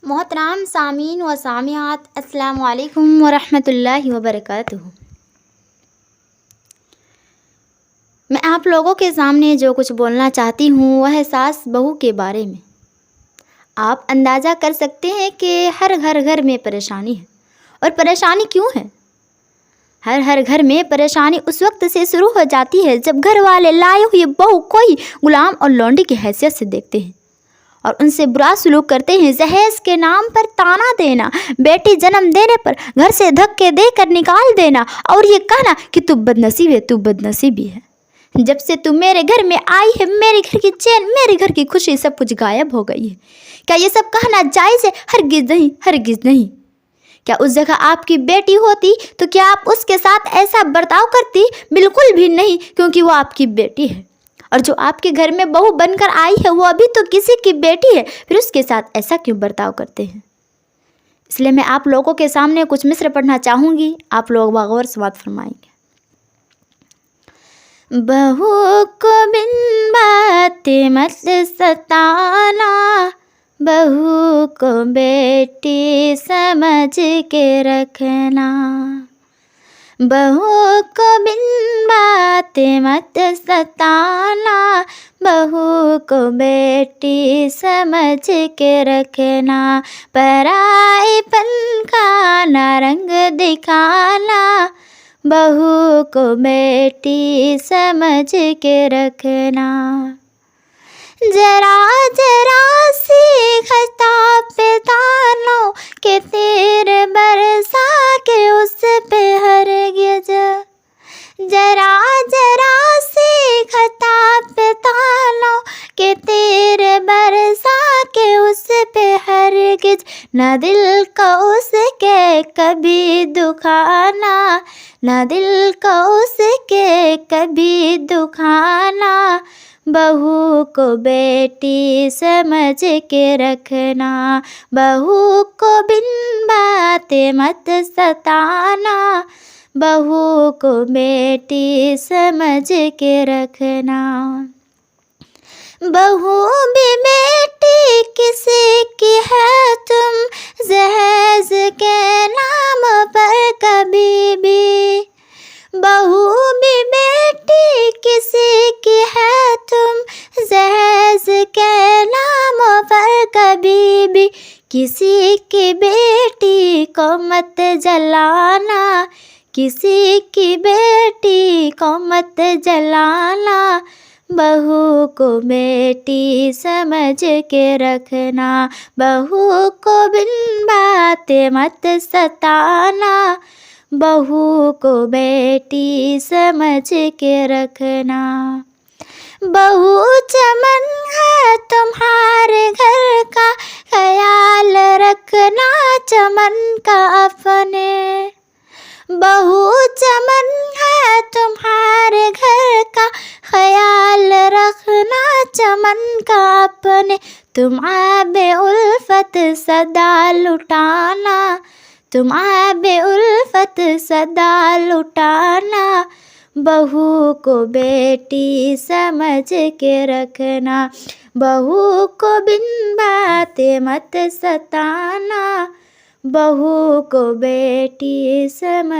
मोहतराम सामीन व सामियात अस्सलामु अलैकुम व रहमतुल्लाहि व बरकातुहू। मैं आप लोगों के सामने जो कुछ बोलना चाहती हूँ वह सास बहू के बारे में। आप अंदाज़ा कर सकते हैं कि हर घर में परेशानी है। और परेशानी क्यों है? हर घर में परेशानी उस वक्त से शुरू हो जाती है जब घर वाले लाए हुए बहू कोई गुलाम और लौंडी की हैसियत से देखते हैं और उनसे बुरा सलूक करते हैं। जहेज के नाम पर ताना देना, बेटी जन्म देने पर घर से धक्के देकर निकाल देना और ये कहना कि तू बदनसीब है, तू बदनसीबी है। जब से तू मेरे घर में आई है मेरे घर की चैन, मेरे घर की खुशी सब कुछ गायब हो गई है। क्या ये सब कहना जायज़ है? हरगिज़ नहीं, हरगिज़ नहीं। क्या उस जगह आपकी बेटी होती तो क्या आप उसके साथ ऐसा बर्ताव करती? बिल्कुल भी नहीं, क्योंकि वो आपकी बेटी है। और जो आपके घर में बहू बनकर आई है वो अभी तो किसी की बेटी है, फिर उसके साथ ऐसा क्यों बर्ताव करते हैं? इसलिए मैं आप लोगों के सामने कुछ मिस्र पढ़ना चाहूँगी, आप लोग बगौर समात फरमाएंगे। बहू को बिन बात मत सताना, बहू को बेटी समझ के रखना। बहू को बिन बात मत सताना, बहू को बेटी समझ के रखना। पराईपन का ना रंग दिखाना, बहू को बेटी समझ के रखना। जरा जरा सी खता पे तानों के तीर बरसा के उस पे हरगिज़, जरा जरा सी खता पे तानों के तीर बरसा के उस पे हरगिज़। न दिल को उसके कभी दुखाना, न दिल को उसके कभी दुखाना। बहू को बेटी समझ के रखना, बहू को बिन बात मत सताना, बहू को बेटी समझ के रखना। बहू भी बेटी किसी की है, तुम जहेज के नाम पर कभी भी। बहू भी बेटी किसी की है, तुम जहेज के नाम पर कभी भी। किसी की बेटी को मत जलाना, किसी की बेटी को मत जलाना। बहू को बेटी समझ के रखना, बहू को बिन बात मत सताना, बहू को बेटी समझ के रखना। बहू चमन है तुम्हारे घर का, ख्याल रखना चमन का अपने। बहू चमन है तुम्हारे घर का, ख्याल रखना चमन का अपने। तुम आबे उल्फत सदा लुटाना, तुम आबे उल्फत सदा लुटाना। बहू को बेटी समझ के रखना, बहू को बिन बात मत सताना, बहू को बेटी समझ